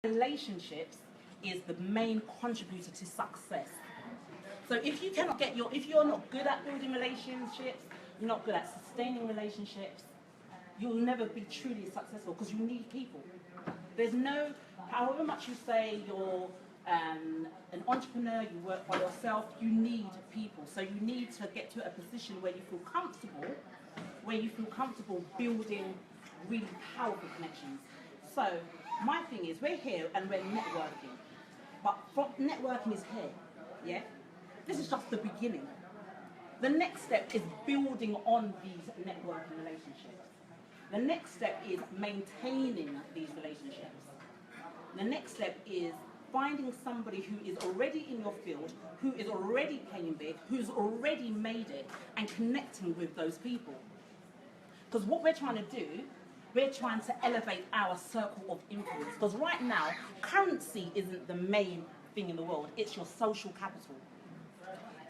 relationships is the main contributor to success. So if you're not good at building relationships, you're not good at sustaining relationships, you'll never be truly successful because you need people. There's no, however much you say you're an entrepreneur, you work by yourself, you need people. So you need to get to a position where you feel comfortable building really powerful connections. So my thing is, we're here and we're networking, but networking is here, yeah? This is just the beginning. The next step is building on these networking relationships. The next step is maintaining these relationships. The next step is finding somebody who is already in your field, who is already playing big, who's already made it, and connecting with those people. Because what we're trying to do, we're trying to elevate our circle of influence. Because right now, currency isn't the main thing in the world, it's your social capital.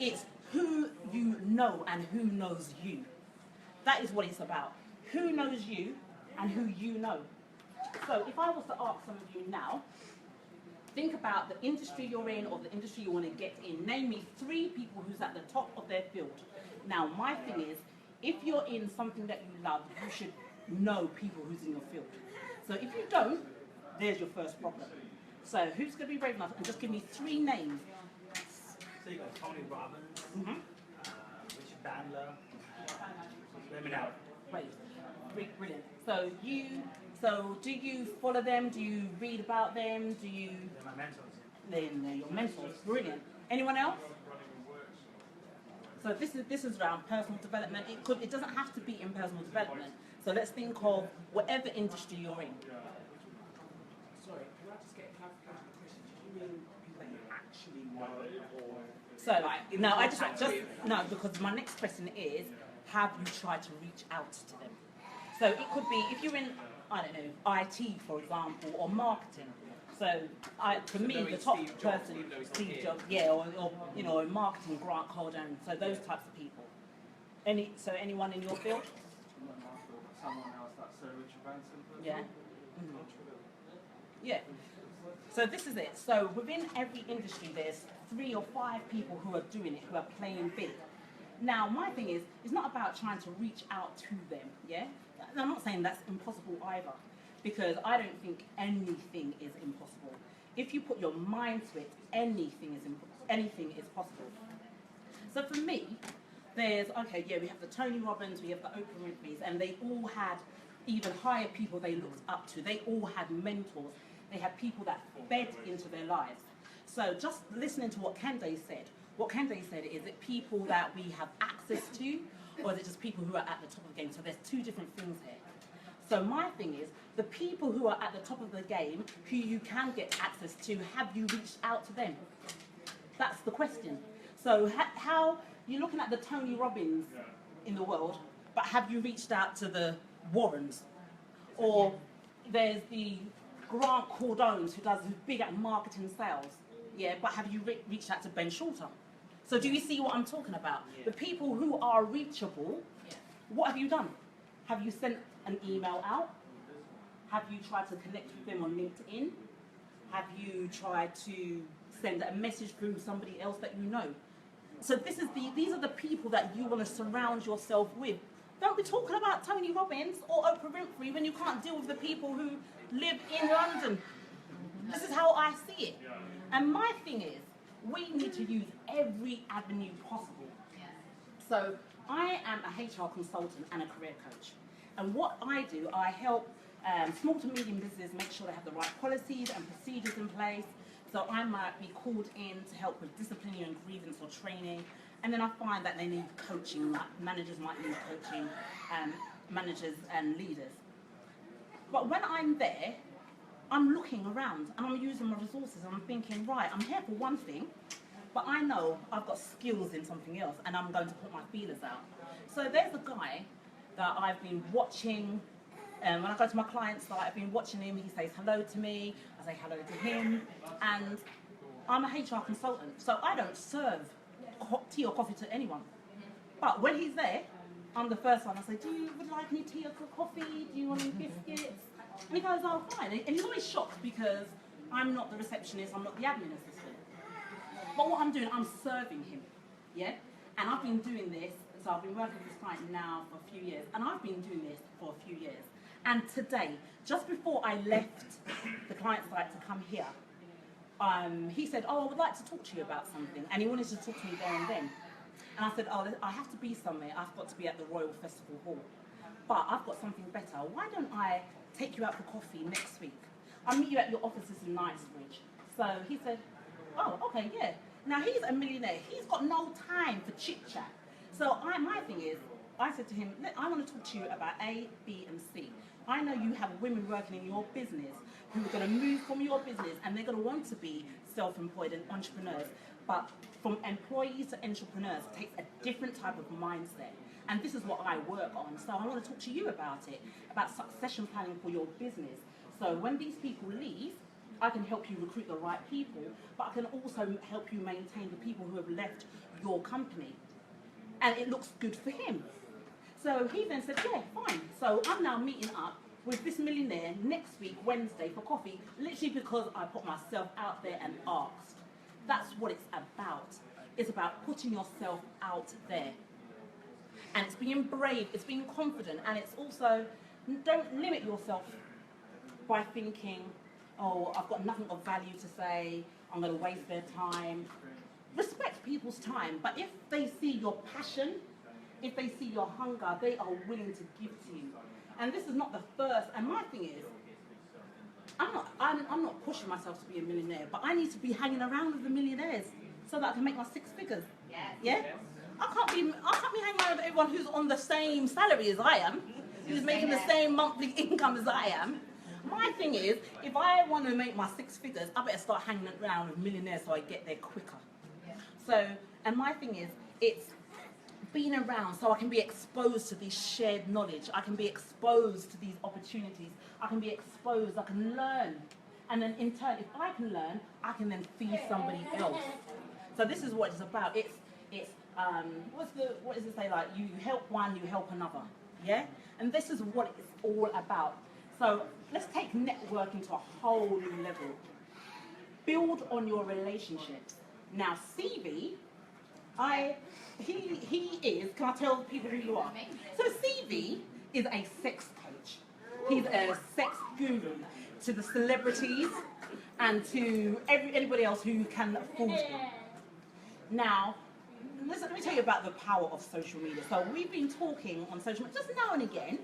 It's who you know and who knows you. That is what it's about. Who knows you and who you know. So if I was to ask some of you now, think about the industry you're in or the industry you want to get in. Name me 3 people who's at the top of their field. Now, my thing is, if you're in something that you love, you should know people who's in your field. So if you don't, there's your first problem. So who's going to be brave enough and just give me 3 names? So you got Tony Robbins, Richard Bandler, let me know. Great, brilliant. So do you follow them? Do you read about them? Do you? They're my mentors. They're your mentors. Brilliant. Anyone else? So this is around personal development. It doesn't have to be in personal development. So let's think of whatever industry you're in. Sorry, can I just get a clarification of the question? Do you mean people that you actually know, or so no, I just no, because my next question is, have you tried to reach out to them? So it could be if you're in, I don't know, IT for example, or marketing. So for me, the top person, Steve Jobs, yeah, or you know, marketing, Grant Cardone. So those types of people. Anyone in your field? someone else like Sir Richard Branson? Yeah. Yeah. So this is it. So within every industry, there's 3 or 5 people who are doing it, who are playing big. Now, my thing is, it's not about trying to reach out to them, yeah? And I'm not saying that's impossible either, because I don't think anything is impossible. If you put your mind to it, anything is possible. So for me, we have the Tony Robbins, we have the Oprah Winfrey's, and they all had even higher people they looked up to. They all had mentors. They had people that fed into their lives. So just listening to what Candace said, is it people that we have access to, or is it just people who are at the top of the game? So there's 2 different things here. So my thing is, the people who are at the top of the game, who you can get access to, have you reached out to them? That's the question. So how you're looking at the Tony Robbins in the world, but have you reached out to the Warrens? Or there's the Grant Cardones who's big at marketing sales. Yeah, but have you reached out to Ben Shorter? So do you see what I'm talking about? Yeah. The people who are reachable, what have you done? Have you sent an email out? Have you tried to connect with them on LinkedIn? Have you tried to send a message through somebody else that you know? So these are the people that you want to surround yourself with. Don't be talking about Tony Robbins or Oprah Winfrey when you can't deal with the people who live in London. This is how I see it. And my thing is, we need to use every avenue possible. So I am a HR consultant and a career coach. And what I do, I help small to medium businesses make sure they have the right policies and procedures in place. So I might be called in to help with disciplinary and grievance or training. And then I find that they need coaching, like managers might need coaching, managers and leaders. But when I'm there, I'm looking around and I'm using my resources and I'm thinking, right, I'm here for one thing, but I know I've got skills in something else and I'm going to put my feelers out. So there's a guy that I've been watching, when I go to my client site, I've been watching him, he says hello to me, I say hello to him, and I'm a HR consultant, so I don't serve tea or coffee to anyone. But when he's there, I'm the first one. I say, would you like any tea or coffee? Do you want any biscuits? And he goes, oh, fine. And he's always shocked because I'm not the receptionist, I'm not the admin assistant. But what I'm doing, I'm serving him, yeah? And I've been doing this, so I've been working with this client now for a few years, and I've been doing this for a few years. And today, just before I left the client site to come here, he said, oh, I would like to talk to you about something, and he wanted to talk to me there and then. And I said, oh, I have to be somewhere, I've got to be at the Royal Festival Hall. But I've got something better, why don't I take you out for coffee next week? I'll meet you at your offices in Knightsbridge. So he said, oh, okay, yeah. Now he's a millionaire, he's got no time for chit chat. So my thing is, I said to him, I want to talk to you about A, B, and C. I know you have women working in your business who are going to move from your business and they're going to want to be self-employed and entrepreneurs. But from employees to entrepreneurs takes a different type of mindset. And this is what I work on. So I want to talk to you about it, about succession planning for your business. So when these people leave, I can help you recruit the right people, but I can also help you maintain the people who have left your company. And it looks good for him. So he then said, yeah, fine. So I'm now meeting up with this millionaire next week, Wednesday, for coffee, literally because I put myself out there and asked. That's what it's about. It's about putting yourself out there. And it's being brave, it's being confident, and it's also, don't limit yourself by thinking, oh, I've got nothing of value to say, I'm going to waste their time. Respect people's time, but if they see your passion, if they see your hunger, they are willing to give to you. And this is not the first, and my thing is, I'm not pushing myself to be a millionaire, but I need to be hanging around with the millionaires so that I can make my 6 figures. Yeah? I can't be hanging around with everyone who's on the same salary as I am, who's making the same monthly income as I am. My thing is, if I want to make my 6 figures, I better start hanging around with millionaires so I get there quicker. So, and my thing is, it's being around so I can be exposed to this shared knowledge. I can be exposed to these opportunities. I can be exposed, I can learn. And then in turn, if I can learn, I can then feed somebody else. So this is what it's about. It's what does it say, like, you help one, you help another, yeah? And this is what it's all about. So let's take networking to a whole new level. Build on your relationships. Now, CV, he is, can I tell people who you are? So CV is a sex coach. He's a sex guru to the celebrities and to anybody else who can afford him. Now, listen, let me tell you about the power of social media. So we've been talking on social media just now and again,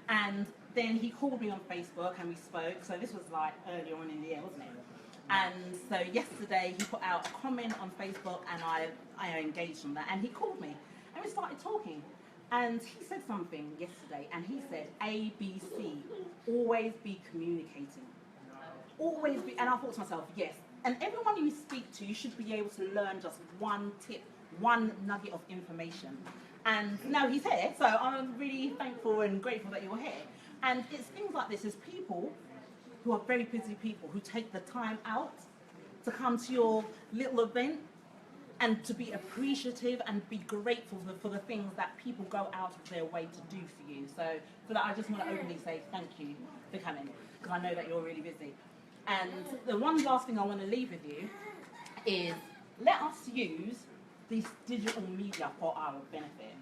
and then he called me on Facebook and we spoke. So this was like earlier on in the year, wasn't it? And so yesterday he put out a comment on Facebook and I engaged on that, and he called me and we started talking. And he said something yesterday, and he said, ABC, always be communicating. Always be, and I thought to myself, yes. And everyone you speak to, you should be able to learn just one tip, one nugget of information. And now he's here, so I'm really thankful and grateful that you're here. And it's things like this, is people who are very busy people who take the time out to come to your little event and to be appreciative and be grateful for the things that people go out of their way to do for you. So for that, I just want to openly say thank you for coming, because I know that you're really busy. And the one last thing I want to leave with you is, let us use this digital media for our benefit.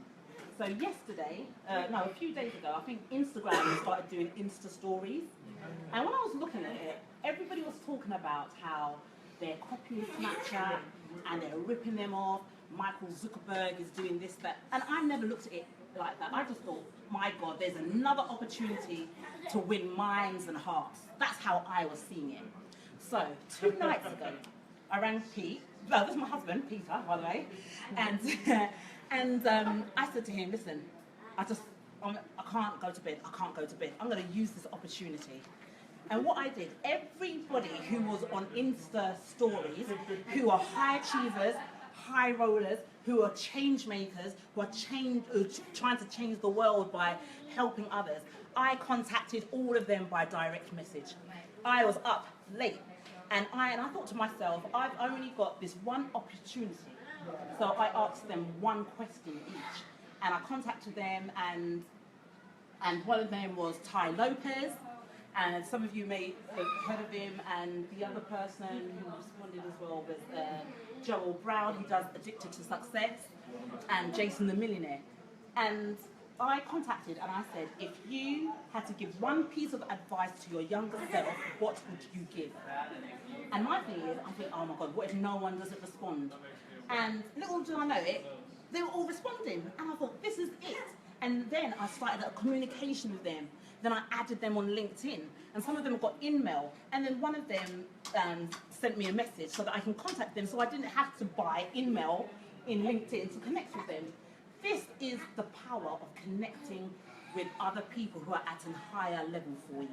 So yesterday, a few days ago, I think Instagram started doing Insta stories. And when I was looking at it, everybody was talking about how they're copying Snapchat and they're ripping them off. Michael Zuckerberg is doing this, that. And I never looked at it like that. I just thought, my God, there's another opportunity to win minds and hearts. That's how I was seeing it. So 2 nights ago, I rang Pete. Well, this is my husband, Peter, by the way. And I said to him, listen, I can't go to bed. I can't go to bed. I'm going to use this opportunity. And what I did, everybody who was on Insta stories, who are high achievers, high rollers, who are change makers, who are trying to change the world by helping others, I contacted all of them by direct message. I was up late, and I thought to myself, I've only got this one opportunity. So I asked them one question each, and I contacted them, and one of them was Ty Lopez, And some of you may have heard of him, and the other person who responded as well was Joel Brown, who does Addicted to Success, and Jason the Millionaire. And I contacted and I said, if you had to give one piece of advice to your younger self, what would you give? And my thing is, I think, oh my God, what if no one doesn't respond? And little did I know it, they were all responding. And I thought, this is it. And then I started a communication with them. Then I added them on LinkedIn. And some of them got in-mail. And then one of them sent me a message so that I can contact them, so I didn't have to buy in-mail in LinkedIn to connect with them. This is the power of connecting with other people who are at a higher level for you,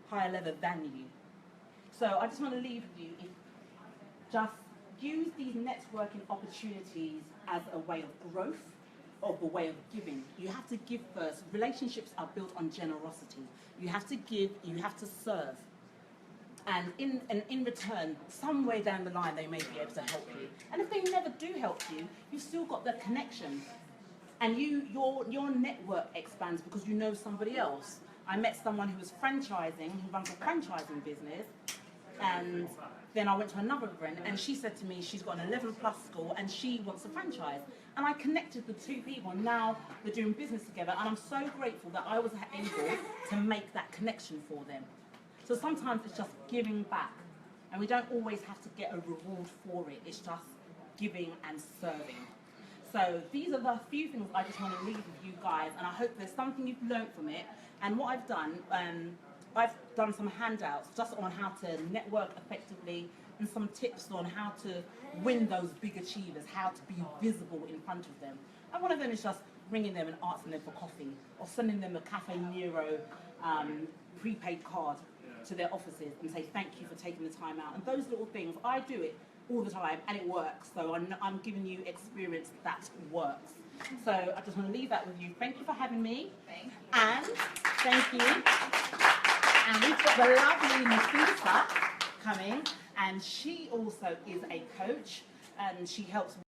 higher level than you. So I just want to leave with you, just use these networking opportunities as a way of growth, of a way of giving. You have to give first. Relationships are built on generosity. You have to give, you have to serve. And in return, some way down the line, they may be able to help you. And if they never do help you, you've still got the connection. And your network expands because you know somebody else. I met someone who was franchising, who runs a franchising business, and then I went to another event, and she said to me she's got an 11+ school and she wants a franchise. And I connected the two people, and now we're doing business together, and I'm so grateful that I was able to make that connection for them. So sometimes it's just giving back, and we don't always have to get a reward for it. It's just giving and serving. So these are the few things I just want to leave with you guys, and I hope there's something you've learned from it. And what I've done some handouts just on how to network effectively, and some tips on how to win those big achievers, how to be visible in front of them. And one of them is just ringing them and asking them for coffee, or sending them a Cafe Nero prepaid card to their offices and say thank you for taking the time out. And those little things, I do it all the time and it works. So I'm giving you experience that works. So I just want to leave that with you. Thank you for having me. And thank you. And we've got the lovely Nafisa coming, and she also is a coach, and she helps